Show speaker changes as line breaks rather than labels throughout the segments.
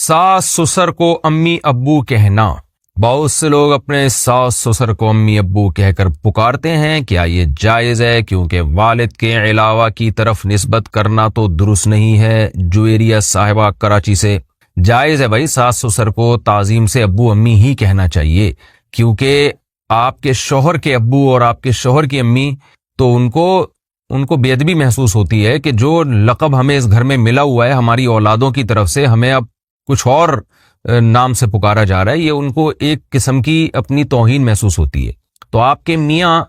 ساس سسر کو امی ابو کہنا۔ بہت سے لوگ اپنے ساس سسر کو امی ابو کہہ کر پکارتے ہیں، کیا یہ جائز ہے؟ کیونکہ والد کے علاوہ کی طرف نسبت کرنا تو درست نہیں ہے۔ جویریہ صاحبہ کراچی سے۔ جائز ہے بھائی، ساس سسر کو تعظیم سے ابو امی ہی کہنا چاہیے، کیونکہ آپ کے شوہر کے ابو اور آپ کے شوہر کی امی تو ان کو بے ادبی محسوس ہوتی ہے کہ جو لقب ہمیں اس گھر میں ملا ہوا ہے ہماری اولادوں کی طرف سے، ہمیں اب کچھ اور نام سے پکارا جا رہا ہے، یہ ان کو ایک قسم کی اپنی توہین محسوس ہوتی ہے۔ تو آپ کے میاں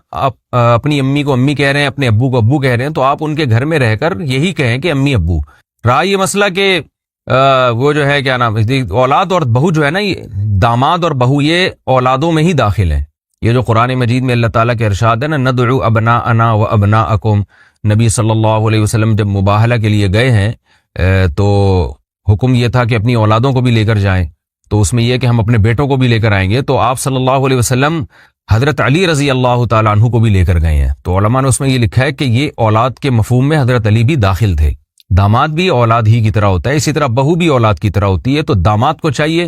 اپنی امی کو امی کہہ رہے ہیں، اپنے ابو کو ابو کہہ رہے ہیں، تو آپ ان کے گھر میں رہ کر یہی کہیں کہ امی ابو۔ رہا یہ مسئلہ کہ وہ جو ہے کیا نام، اولاد اور بہو جو ہے نا، یہ داماد اور بہو یہ اولادوں میں ہی داخل ہیں۔ یہ جو قرآن مجید میں اللہ تعالیٰ کے ارشاد ہے نا، ندعو ابناءنا و ابناءکم، نبی صلی اللہ علیہ وسلم جب مباہلہ کے لیے گئے ہیں تو حکم یہ تھا کہ اپنی اولادوں کو بھی لے کر جائیں، تو اس میں یہ کہ ہم اپنے بیٹوں کو بھی لے کر آئیں گے، تو آپ صلی اللہ علیہ وسلم حضرت علی رضی اللہ تعالیٰ عنہ کو بھی لے کر گئے ہیں۔ تو علماء نے اس میں یہ لکھا ہے کہ یہ اولاد کے مفہوم میں حضرت علی بھی داخل تھے۔ داماد بھی اولاد ہی کی طرح ہوتا ہے، اسی طرح بہو بھی اولاد کی طرح ہوتی ہے۔ تو داماد کو چاہیے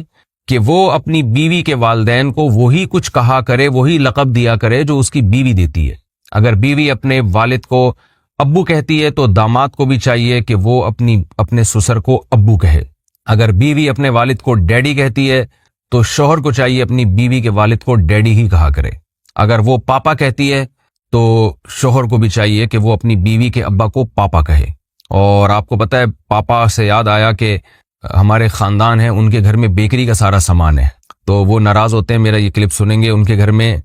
کہ وہ اپنی بیوی کے والدین کو وہی کچھ کہا کرے، وہی لقب دیا کرے جو اس کی بیوی دیتی ہے۔ اگر بیوی اپنے والد کو ابو کہتی ہے تو داماد کو بھی چاہیے کہ وہ اپنے سسر کو ابو کہے۔ اگر بیوی اپنے والد کو ڈیڈی کہتی ہے تو شوہر کو چاہیے اپنی بیوی کے والد کو ڈیڈی ہی کہا کرے۔ اگر وہ پاپا کہتی ہے تو شوہر کو بھی چاہیے کہ وہ اپنی بیوی کے ابا کو پاپا کہے۔ اور آپ کو پتہ ہے، پاپا سے یاد آیا کہ ہمارے خاندان ہیں، ان کے گھر میں بیکری کا سارا سامان ہے، تو وہ ناراض ہوتے ہیں، میرا یہ کلپ سنیں گے۔ ان کے گھر میں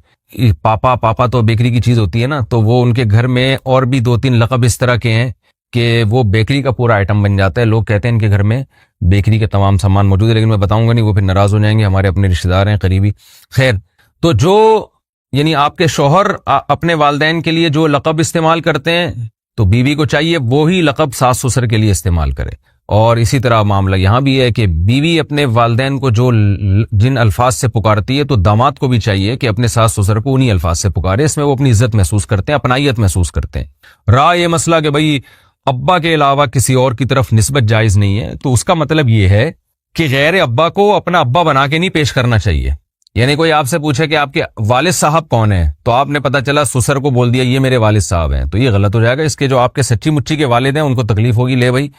پاپا تو بیکری کی چیز ہوتی ہے نا، تو وہ ان کے گھر میں اور بھی 2-3 لقب اس طرح کے ہیں کہ وہ بیکری کا پورا آئٹم بن جاتا ہے۔ لوگ کہتے ہیں ان کے گھر میں بیکری کا تمام سامان موجود ہے، لیکن میں بتاؤں گا نہیں، وہ پھر ناراض ہو جائیں گے، ہمارے اپنے رشتہ دار ہیں قریبی۔ خیر، تو جو یعنی آپ کے شوہر اپنے والدین کے لیے جو لقب استعمال کرتے ہیں تو بیوی کو چاہیے وہی لقب ساس سسر کے لیے استعمال کرے۔ اور اسی طرح معاملہ یہاں بھی ہے کہ بیوی اپنے والدین کو جن الفاظ سے پکارتی ہے تو داماد کو بھی چاہیے کہ اپنے ساس سسر کو انہی الفاظ سے پکارے، اس میں وہ اپنی عزت محسوس کرتے ہیں، اپنائیت محسوس کرتے ہیں۔ رہا یہ مسئلہ کہ بھئی ابا کے علاوہ کسی اور کی طرف نسبت جائز نہیں ہے، تو اس کا مطلب یہ ہے کہ غیر ابا کو اپنا ابا بنا کے نہیں پیش کرنا چاہیے۔ یعنی کوئی آپ سے پوچھے کہ آپ کے والد صاحب کون ہیں، تو آپ نے پتہ چلا سسر کو بول دیا یہ میرے والد صاحب ہیں، تو یہ غلط ہو جائے گا۔ اس کے جو آپ کے سچی مچی کے والد ہیں ان کو تکلیف ہوگی، لے بھائی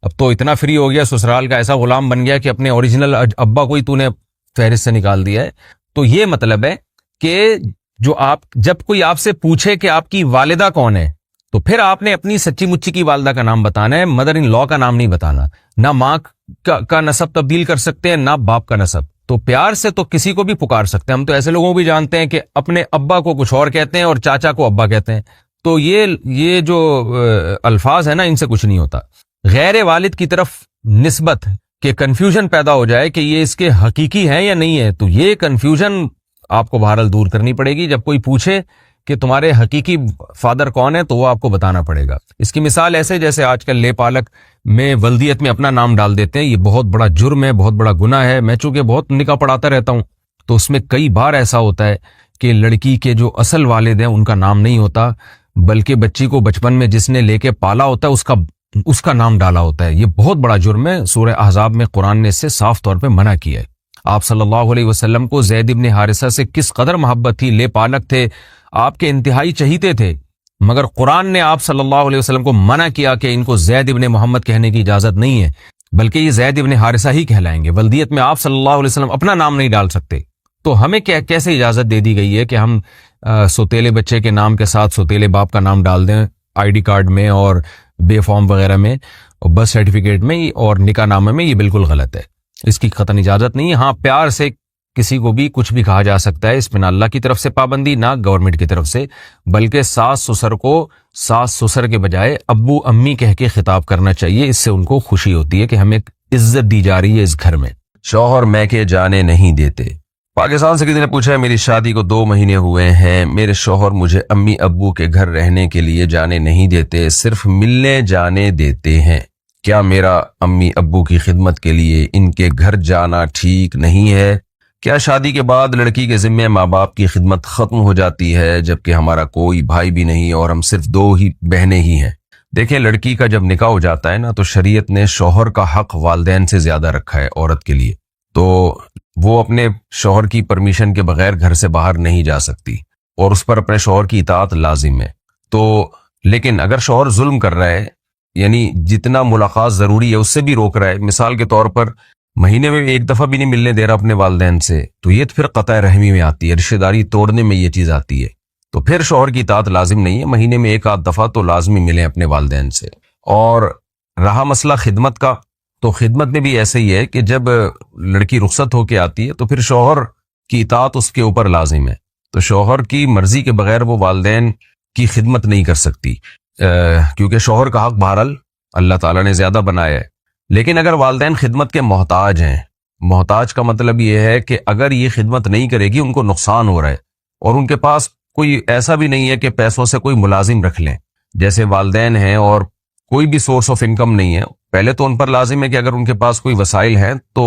اب تو اتنا فری ہو گیا، سسرال کا ایسا غلام بن گیا کہ اپنے اوریجنل ابا کو ہی تو نے فہرست سے نکال دیا ہے۔ تو یہ مطلب ہے کہ جب کوئی آپ سے پوچھے کہ آپ کی والدہ کون ہے تو پھر آپ نے اپنی سچی مچی کی والدہ کا نام بتانا ہے، مدر ان لا کا نام نہیں بتانا۔ نہ ماں کا نسب تبدیل کر سکتے ہیں، نہ باپ کا نسب۔ تو پیار سے تو کسی کو بھی پکار سکتے ہیں، ہم تو ایسے لوگوں کو بھی جانتے ہیں کہ اپنے ابا کو کچھ اور کہتے ہیں اور چاچا کو ابا کہتے ہیں۔ تو یہ جو الفاظ ہیں نا، ان سے کچھ نہیں ہوتا۔ غیر والد کی طرف نسبت کہ کنفیوژن پیدا ہو جائے کہ یہ اس کے حقیقی ہیں یا نہیں ہے، تو یہ کنفیوژن آپ کو بہرحال دور کرنی پڑے گی۔ جب کوئی پوچھے کہ تمہارے حقیقی فادر کون ہے تو وہ آپ کو بتانا پڑے گا۔ اس کی مثال ایسے جیسے آج کل لے پالک میں ولدیت میں اپنا نام ڈال دیتے ہیں، یہ بہت بڑا جرم ہے، بہت بڑا گناہ ہے۔ میں چونکہ بہت نکاح پڑھاتا رہتا ہوں تو اس میں کئی بار ایسا ہوتا ہے کہ لڑکی کے جو اصل والد ہیں ان کا نام نہیں ہوتا، بلکہ بچی کو بچپن میں جس نے لے کے پالا ہوتا ہے اس کا نام ڈالا ہوتا ہے۔ یہ بہت بڑا جرم ہے، سورہ احزاب میں قرآن نے اس سے صاف طور پہ منع کیا ہے۔ آپ صلی اللہ علیہ وسلم کو زید ابن حارثہ سے کس قدر محبت تھی، لے پالک تھے، آپ کے انتہائی چہیتے تھے، مگر قرآن نے آپ صلی اللہ علیہ وسلم کو منع کیا کہ ان کو زید ابن محمد کہنے کی اجازت نہیں ہے، بلکہ یہ زید ابن حارثہ ہی کہلائیں گے۔ ولدیت میں آپ صلی اللہ علیہ وسلم اپنا نام نہیں ڈال سکتے، تو ہمیں کیسے اجازت دے دی گئی ہے کہ ہم سوتیلے بچے کے نام کے ساتھ سوتیلے باپ کا نام ڈال دیں آئی ڈی کارڈ میں اور بے فارم وغیرہ میں اور برتھ سرٹیفکیٹ میں اور نکاح نامے میں؟ یہ بالکل غلط ہے، اس کی قطعاً اجازت نہیں ہے۔ ہاں، پیار سے کسی کو بھی کچھ بھی کہا جا سکتا ہے، اس میں نہ اللہ کی طرف سے پابندی نہ گورنمنٹ کی طرف سے، بلکہ ساس سسر کو ساس سسر کے بجائے ابو امی کہہ کے خطاب کرنا چاہیے، اس سے ان کو خوشی ہوتی ہے کہ ہمیں عزت دی جا رہی ہے اس گھر میں۔
شوہر میکے جانے نہیں دیتے۔ پاکستان سے کسی نے پوچھا ہے، میری شادی کو 2 مہینے ہوئے ہیں، میرے شوہر مجھے امی ابو کے گھر رہنے کے لیے جانے نہیں دیتے، صرف ملنے جانے دیتے ہیں، کیا میرا امی ابو کی خدمت کے لیے ان کے گھر جانا ٹھیک نہیں ہے؟ کیا شادی کے بعد لڑکی کے ذمہ ماں باپ کی خدمت ختم ہو جاتی ہے، جبکہ ہمارا کوئی بھائی بھی نہیں اور ہم صرف 2 ہی بہنیں ہی ہیں؟ دیکھیں لڑکی کا جب نکاح ہو جاتا ہے نا تو شریعت نے شوہر کا حق والدین سے زیادہ رکھا ہے عورت کے لیے، تو وہ اپنے شوہر کی پرمیشن کے بغیر گھر سے باہر نہیں جا سکتی اور اس پر اپنے شوہر کی اطاعت لازم ہے۔ تو لیکن اگر شوہر ظلم کر رہا ہے، یعنی جتنا ملاقات ضروری ہے اس سے بھی روک رہا ہے، مثال کے طور پر مہینے میں ایک دفعہ بھی نہیں ملنے دے رہا اپنے والدین سے، تو یہ پھر قطع رحمی میں آتی ہے، رشتہ داری توڑنے میں یہ چیز آتی ہے، تو پھر شوہر کی اطاعت لازم نہیں ہے، مہینے میں ایک آدھ دفعہ تو لازمی ملیں اپنے والدین سے۔ اور رہا مسئلہ خدمت کا، تو خدمت میں بھی ایسے ہی ہے کہ جب لڑکی رخصت ہو کے آتی ہے تو پھر شوہر کی اطاعت اس کے اوپر لازم ہے، تو شوہر کی مرضی کے بغیر وہ والدین کی خدمت نہیں کر سکتی، کیونکہ شوہر کا حق بہرحال اللہ تعالیٰ نے زیادہ بنایا ہے۔ لیکن اگر والدین خدمت کے محتاج ہیں، محتاج کا مطلب یہ ہے کہ اگر یہ خدمت نہیں کرے گی ان کو نقصان ہو رہا ہے، اور ان کے پاس کوئی ایسا بھی نہیں ہے کہ پیسوں سے کوئی ملازم رکھ لیں، جیسے والدین ہیں اور کوئی بھی سورس آف انکم نہیں ہے، پہلے تو ان پر لازم ہے کہ اگر ان کے پاس کوئی وسائل ہیں تو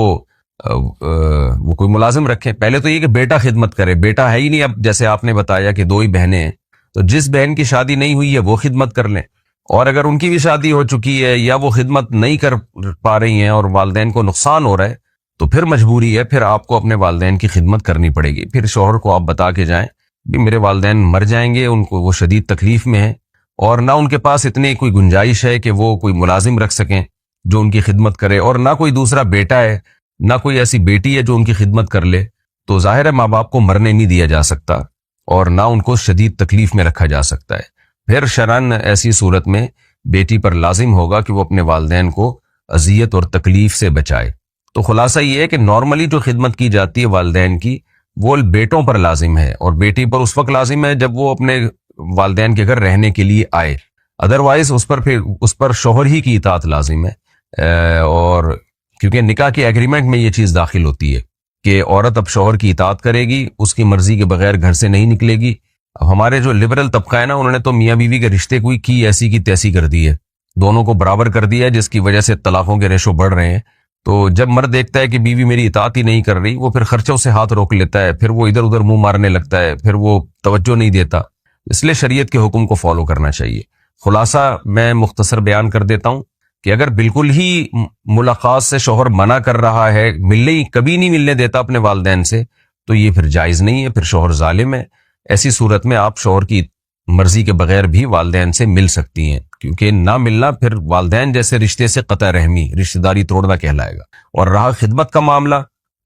وہ کوئی ملازم رکھیں۔ پہلے تو یہ کہ بیٹا خدمت کرے، بیٹا ہے ہی نہیں، اب جیسے آپ نے بتایا کہ 2 ہی بہنیں ہیں، تو جس بہن کی شادی نہیں ہوئی ہے وہ خدمت کر لیں، اور اگر ان کی بھی شادی ہو چکی ہے یا وہ خدمت نہیں کر پا رہی ہیں اور والدین کو نقصان ہو رہا ہے تو پھر مجبوری ہے، پھر آپ کو اپنے والدین کی خدمت کرنی پڑے گی۔ پھر شوہر کو آپ بتا کے جائیں بھی میرے والدین مر جائیں گے، ان کو وہ شدید تکلیف میں ہیں، اور نہ ان کے پاس اتنی کوئی گنجائش ہے کہ وہ کوئی ملازم رکھ سکیں جو ان کی خدمت کرے، اور نہ کوئی دوسرا بیٹا ہے، نہ کوئی ایسی بیٹی ہے جو ان کی خدمت کر لے، تو ظاہر ہے ماں باپ کو مرنے نہیں دیا جا سکتا اور نہ ان کو شدید تکلیف میں رکھا جا سکتا ہے۔ پھر شرعاً ایسی صورت میں بیٹی پر لازم ہوگا کہ وہ اپنے والدین کو اذیت اور تکلیف سے بچائے۔ تو خلاصہ یہ ہے کہ نارملی جو خدمت کی جاتی ہے والدین کی وہ بیٹوں پر لازم ہے، اور بیٹی پر اس وقت لازم ہے جب وہ اپنے والدین کے گھر رہنے کے لیے آئے، ادروائز اس پر شوہر ہی کی اطاعت لازم ہے، اور کیونکہ نکاح کے ایگریمنٹ میں یہ چیز داخل ہوتی ہے کہ عورت اب شوہر کی اطاعت کرے گی، اس کی مرضی کے بغیر گھر سے نہیں نکلے گی۔ اب ہمارے جو لبرل طبقہ ہے نا، انہوں نے تو میاں بیوی کے رشتے کو کی ایسی کی تیسی کر دی ہے، دونوں کو برابر کر دیا ہے، جس کی وجہ سے طلاقوں کے ریشو بڑھ رہے ہیں۔ تو جب مرد دیکھتا ہے کہ بیوی میری اطاعت ہی نہیں کر رہی، وہ پھر خرچوں سے ہاتھ روک لیتا ہے، پھر وہ ادھر ادھر منہ مارنے لگتا ہے، پھر وہ توجہ نہیں دیتا، اس لیے شریعت کے حکم کو فالو کرنا چاہیے۔ خلاصہ میں مختصر بیان کر دیتا ہوں کہ اگر بالکل ہی ملاقات سے شوہر منع کر رہا ہے، کبھی نہیں ملنے دیتا اپنے والدین سے، تو یہ پھر جائز نہیں ہے، پھر شوہر ظالم ہے۔ ایسی صورت میں آپ شوہر کی مرضی کے بغیر بھی والدین سے مل سکتی ہیں، کیونکہ نہ ملنا پھر والدین جیسے رشتے سے قطع رحمی، رشتہ داری توڑنا کہلائے گا۔ اور رہا خدمت کا معاملہ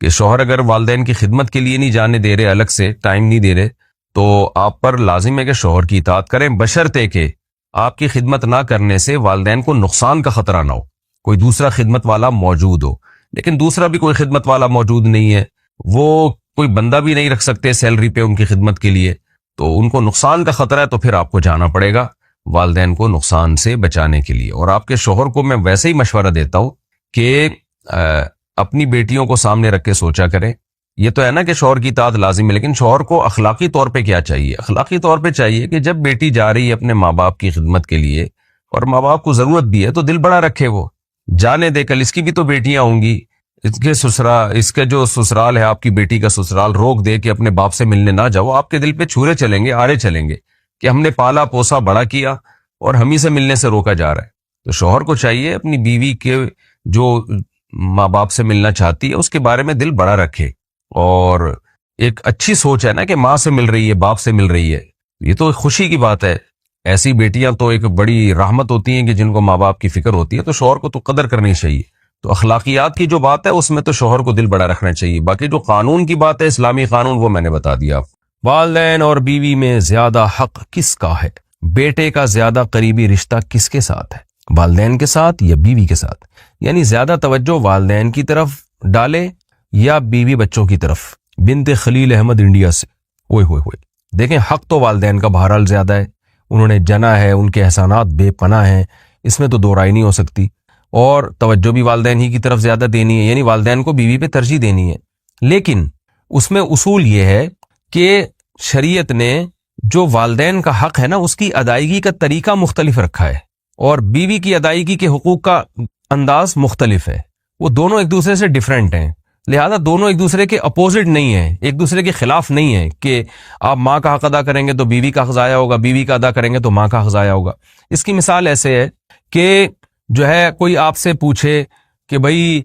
کہ شوہر اگر والدین کی خدمت کے لیے نہیں جانے دے رہے، الگ سے ٹائم نہیں دے رہے، تو آپ پر لازم ہے کہ شوہر کی اطاعت کریں، بشرطے کہ آپ کی خدمت نہ کرنے سے والدین کو نقصان کا خطرہ نہ ہو، کوئی دوسرا خدمت والا موجود ہو۔ لیکن دوسرا بھی کوئی خدمت والا موجود نہیں ہے، وہ کوئی بندہ بھی نہیں رکھ سکتے سیلری پہ ان کی خدمت کے لیے، تو ان کو نقصان کا خطرہ ہے، تو پھر آپ کو جانا پڑے گا والدین کو نقصان سے بچانے کے لیے۔ اور آپ کے شوہر کو میں ویسے ہی مشورہ دیتا ہوں کہ اپنی بیٹیوں کو سامنے رکھ کے سوچا کریں۔ یہ تو ہے نا کہ شوہر کی اطاعت لازم ہے، لیکن شوہر کو اخلاقی طور پہ کیا چاہیے؟ اخلاقی طور پہ چاہیے کہ جب بیٹی جا رہی ہے اپنے ماں باپ کی خدمت کے لیے، اور ماں باپ کو ضرورت بھی ہے، تو دل بڑا رکھے، وہ جانے دے، کل اس کی بھی تو بیٹیاں ہوں گی، اس کے جو سسرال ہے آپ کی بیٹی کا سسرال، روک دے کہ اپنے باپ سے ملنے نہ جاؤ، آپ کے دل پہ چھرے چلیں گے، آرے چلیں گے کہ ہم نے پالا پوسا بڑا کیا اور ہم ہی سے ملنے سے روکا جا رہا ہے۔ تو شوہر کو چاہیے اپنی بیوی کے جو ماں باپ سے ملنا چاہتی ہے اس کے بارے میں دل بڑا رکھے، اور ایک اچھی سوچ ہے نا کہ ماں سے مل رہی ہے، باپ سے مل رہی ہے، یہ تو خوشی کی بات ہے۔ ایسی بیٹیاں تو ایک بڑی رحمت ہوتی ہیں کہ جن کو ماں باپ کی فکر ہوتی ہے، تو شوہر کو تو قدر کرنی چاہیے۔ تو اخلاقیات کی جو بات ہے اس میں تو شوہر کو دل بڑا رکھنا چاہیے۔ باقی جو قانون کی بات ہے، اسلامی قانون، وہ میں نے بتا دیا۔
والدین اور بیوی میں زیادہ حق کس کا ہے؟ بیٹے کا زیادہ قریبی رشتہ کس کے ساتھ ہے؟ والدین کے ساتھ یا بیوی کے ساتھ؟ یعنی زیادہ توجہ والدین کی طرف ڈالے یا بیوی بچوں کی طرف؟ بنت خلیل احمد انڈیا سے، اوئے ہوئے ہوئے، دیکھیں حق تو والدین کا بہرحال زیادہ ہے، انہوں نے جنا ہے، ان کے احسانات بے پناہ ہیں، اس میں تو دو رائے نہیں ہو سکتی، اور توجہ بھی والدین ہی کی طرف زیادہ دینی ہے، یعنی والدین کو بیوی پہ ترجیح دینی ہے۔ لیکن اس میں اصول یہ ہے کہ شریعت نے جو والدین کا حق ہے نا، اس کی ادائیگی کا طریقہ مختلف رکھا ہے، اور بیوی کی ادائیگی کے حقوق کا انداز مختلف ہے، وہ دونوں ایک دوسرے سے ڈیفرنٹ ہیں۔ لہذا دونوں ایک دوسرے کے اپوزٹ نہیں ہیں، ایک دوسرے کے خلاف نہیں ہیں کہ آپ ماں کا حق ادا کریں گے تو بیوی کا حق ضائع ہوگا، بیوی کا ادا کریں گے تو ماں کا حق ضائع ہوگا۔ اس کی مثال ایسے ہے کہ جو ہے کوئی آپ سے پوچھے کہ بھائی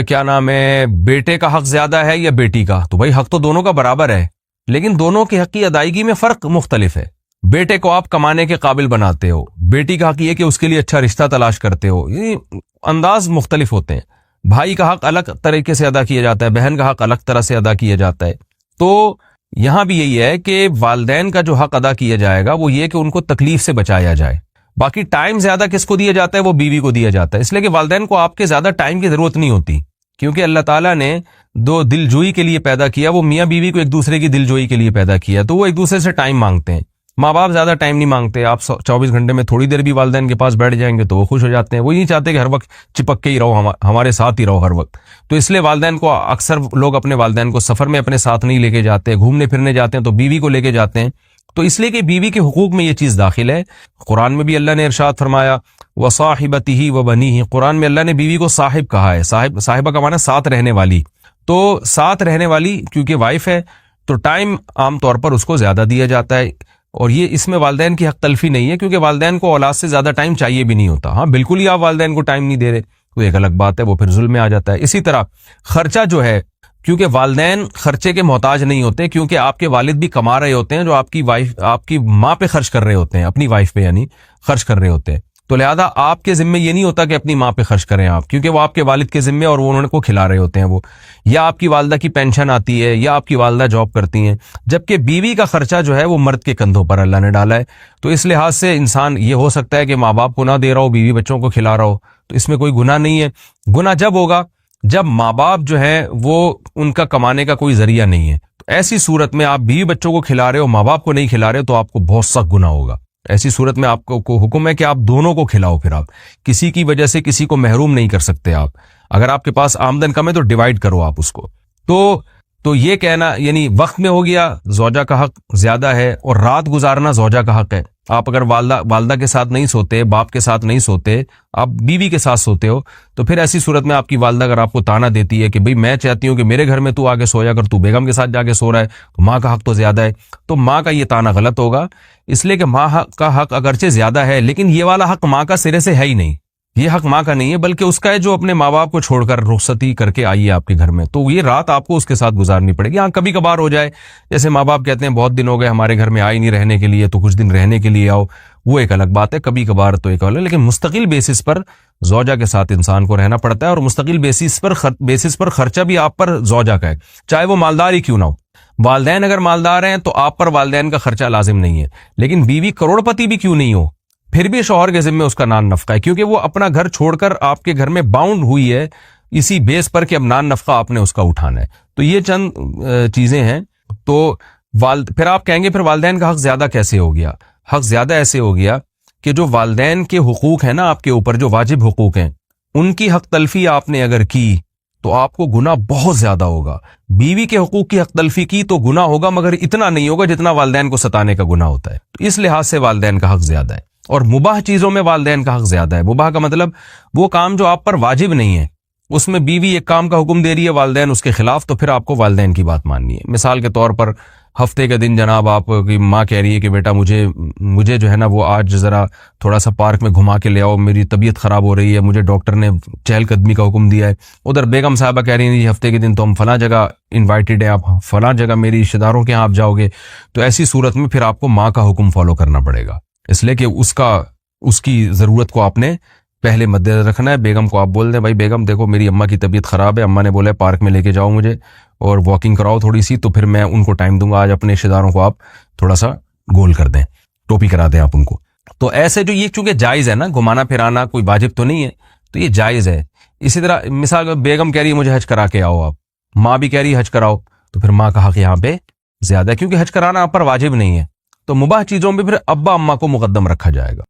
کیا نام ہے، بیٹے کا حق زیادہ ہے یا بیٹی کا، تو بھائی حق تو دونوں کا برابر ہے، لیکن دونوں کی حق کی ادائیگی میں فرق مختلف ہے۔ بیٹے کو آپ کمانے کے قابل بناتے ہو، بیٹی کا حق یہ کہ اس کے لیے اچھا رشتہ تلاش کرتے ہو، یہ انداز مختلف ہوتے ہیں۔ بھائی کا حق الگ طریقے سے ادا کیا جاتا ہے، بہن کا حق الگ طرح سے ادا کیا جاتا ہے۔ تو یہاں بھی یہی ہے کہ والدین کا جو حق ادا کیا جائے گا وہ یہ کہ ان کو تکلیف سے بچایا جائے۔ باقی ٹائم زیادہ کس کو دیا جاتا ہے؟ وہ بیوی کو دیا جاتا ہے، اس لیے کہ والدین کو آپ کے زیادہ ٹائم کی ضرورت نہیں ہوتی، کیونکہ اللہ تعالیٰ نے دو دل جوئی کے لیے پیدا کیا، وہ میاں بیوی کو ایک دوسرے کی دل جوئی کے لیے پیدا کیا، تو وہ ایک دوسرے سے ٹائم مانگتے ہیں۔ ماں باپ زیادہ ٹائم نہیں مانگتے، آپ 24 گھنٹے میں تھوڑی دیر بھی والدین کے پاس بیٹھ جائیں گے تو وہ خوش ہو جاتے ہیں، وہ نہیں چاہتے کہ ہر وقت چپک کے ہی رہو، ہمارے ساتھ ہی رہو ہر وقت۔ تو اس لیے والدین کو اکثر لوگ اپنے والدین کو سفر میں اپنے ساتھ نہیں لے کے جاتے، گھومنے پھرنے جاتے ہیں تو بیوی کو لے کے جاتے ہیں، تو اس لیے کہ بیوی کے حقوق میں یہ چیز داخل ہے۔ قرآن میں بھی اللہ نے ارشاد فرمایا وصاحبتہ وبنیہ، قرآن میں اللہ نے بیوی کو صاحب کہا ہے، صاحبہ کا معنی ساتھ رہنے والی، تو ساتھ رہنے والی کیونکہ وائف ہے تو ٹائم عام طور پر اس کو زیادہ دیا جاتا ہے، اور یہ اس میں والدین کی حق تلفی نہیں ہے، کیونکہ والدین کو اولاد سے زیادہ ٹائم چاہیے بھی نہیں ہوتا۔ ہاں بالکل ہی آپ والدین کو ٹائم نہیں دے رہے تو ایک الگ بات ہے، وہ پھر ظلم میں آ جاتا ہے۔ اسی طرح خرچہ جو ہے، کیونکہ والدین خرچے کے محتاج نہیں ہوتے، کیونکہ آپ کے والد بھی کما رہے ہوتے ہیں، جو آپ کی ماں پہ خرچ کر رہے ہوتے ہیں، اپنی وائف پہ یعنی خرچ کر رہے ہوتے ہیں، تو لہذا آپ کے ذمے یہ نہیں ہوتا کہ اپنی ماں پہ خرچ کریں آپ، کیونکہ وہ آپ کے والد کے ذمے اور وہ انہوں کو کھلا رہے ہوتے ہیں، وہ یا آپ کی والدہ کی پینشن آتی ہے یا آپ کی والدہ جاب کرتی ہیں، جبکہ بیوی کا خرچہ جو ہے وہ مرد کے کندھوں پر اللہ نے ڈالا ہے۔ تو اس لحاظ سے انسان یہ ہو سکتا ہے کہ ماں باپ کو نہ دے رہا ہو، بیوی بچوں کو کھلا رہا ہو، تو اس میں کوئی گناہ نہیں ہے۔ گناہ جب ہوگا جب ماں باپ جو ہے وہ ان کا کمانے کا کوئی ذریعہ نہیں ہے، تو ایسی صورت میں آپ بیوی بچوں کو کھلا رہے ہو، ماں باپ کو نہیں کھلا رہے ہو، تو آپ کو بہت سخت گناہ ہوگا۔ ایسی صورت میں آپ کو حکم ہے کہ آپ دونوں کو کھلاؤ، پھر آپ کسی کی وجہ سے کسی کو محروم نہیں کر سکتے آپ۔ اگر آپ کے پاس آمدن کم ہے تو ڈیوائیڈ کرو آپ اس کو۔ تو یہ کہنا یعنی وقت میں ہو گیا زوجہ کا حق زیادہ ہے، اور رات گزارنا زوجہ کا حق ہے۔ آپ اگر والدہ کے ساتھ نہیں سوتے، باپ کے ساتھ نہیں سوتے، آپ بیوی کے ساتھ سوتے ہو، تو پھر ایسی صورت میں آپ کی والدہ اگر آپ کو تانا دیتی ہے کہ بھئی میں چاہتی ہوں کہ میرے گھر میں تو آگے سویا کر، تو بیگم کے ساتھ جا کے سو رہا ہے، تو ماں کا حق تو زیادہ ہے، تو ماں کا یہ تانا غلط ہوگا، اس لیے کہ ماں کا حق اگرچہ زیادہ ہے لیکن یہ والا حق ماں کا سرے سے ہے ہی نہیں، یہ حق ماں کا نہیں ہے، بلکہ اس کا ہے جو اپنے ماں باپ کو چھوڑ کر رخصتی کر کے آئی ہے آپ کے گھر میں، تو یہ رات آپ کو اس کے ساتھ گزارنی پڑے گی۔ ہاں کبھی کبھار ہو جائے، جیسے ماں باپ کہتے ہیں بہت دن ہو گئے ہمارے گھر میں آئی نہیں رہنے کے لیے، تو کچھ دن رہنے کے لیے آؤ، وہ ایک الگ بات ہے، کبھی کبھار تو ایک الگ، لیکن مستقل بیسس پر زوجہ کے ساتھ انسان کو رہنا پڑتا ہے، اور مستقل بیسس پر خرچہ بھی آپ پر زوجہ کا ہے، چاہے وہ مالدار ہی کیوں نہ ہو۔ والدین اگر مالدار ہیں تو آپ پر والدین کا خرچہ لازم نہیں ہے، لیکن بیوی کروڑ پتی بھی کیوں نہیں ہو، پھر بھی شوہر کے ذمہ اس کا نان نفقہ ہے، کیونکہ وہ اپنا گھر چھوڑ کر آپ کے گھر میں باؤنڈ ہوئی ہے اسی بیس پر کہ اب نان نفقہ آپ نے اس کا اٹھانا ہے۔ تو یہ چند چیزیں ہیں۔ تو پھر آپ کہیں گے پھر والدین کا حق زیادہ کیسے ہو گیا؟ حق زیادہ ایسے ہو گیا کہ جو والدین کے حقوق ہیں نا آپ کے اوپر، جو واجب حقوق ہیں، ان کی حق تلفی آپ نے اگر کی تو آپ کو گناہ بہت زیادہ ہوگا۔ بیوی کے حقوق کی حق تلفی کی تو گناہ ہوگا، مگر اتنا نہیں ہوگا جتنا والدین کو ستانے کا گناہ ہوتا ہے، تو اس لحاظ سے والدین کا حق زیادہ ہے۔ اور مباح چیزوں میں والدین کا حق زیادہ ہے۔ مباح کا مطلب وہ کام جو آپ پر واجب نہیں ہے، اس میں بیوی ایک کام کا حکم دے رہی ہے، والدین اس کے خلاف، تو پھر آپ کو والدین کی بات ماننی ہے۔ مثال کے طور پر ہفتے کے دن جناب آپ کی ماں کہہ رہی ہے کہ بیٹا مجھے جو ہے نا وہ آج ذرا تھوڑا سا پارک میں گھما کے لے آؤ، میری طبیعت خراب ہو رہی ہے، مجھے ڈاکٹر نے چہل قدمی کا حکم دیا ہے۔ ادھر بیگم صاحبہ کہہ رہی ہیں یہ ہفتے کے دن تو ہم فلاں جگہ انوائٹڈ ہیں، آپ فلاں جگہ میری رشتہ داروں کے یہاں آپ جاؤ گے، تو ایسی صورت میں پھر آپ کو ماں کا حکم فالو کرنا پڑے گا، اس لیے کہ اس کی ضرورت کو آپ نے پہلے مد نظر رکھنا ہے۔ بیگم کو آپ بول دیں بھائی بیگم دیکھو میری اماں کی طبیعت خراب ہے، اماں نے بولا ہے پارک میں لے کے جاؤ مجھے اور واکنگ کراؤ تھوڑی سی، تو پھر میں ان کو ٹائم دوں گا، آج اپنے رشتہ داروں کو آپ تھوڑا سا گول کر دیں، ٹوپی کرا دیں آپ ان کو۔ تو ایسے جو یہ چونکہ جائز ہے نا، گھمانا پھرانا کوئی واجب تو نہیں ہے، تو یہ جائز ہے۔ اسی طرح مثال بیگم کہہ رہی ہے مجھے حج کرا کے آؤ، آپ ماں بھی کہہ رہی ہے حج کراؤ، تو پھر ماں کا حق یہاں پہ زیادہ ہے، کیونکہ حج کرانا آپ پر واجب نہیں ہے۔ تو مباح چیزوں میں پھر ابا اماں کو مقدم رکھا جائے گا۔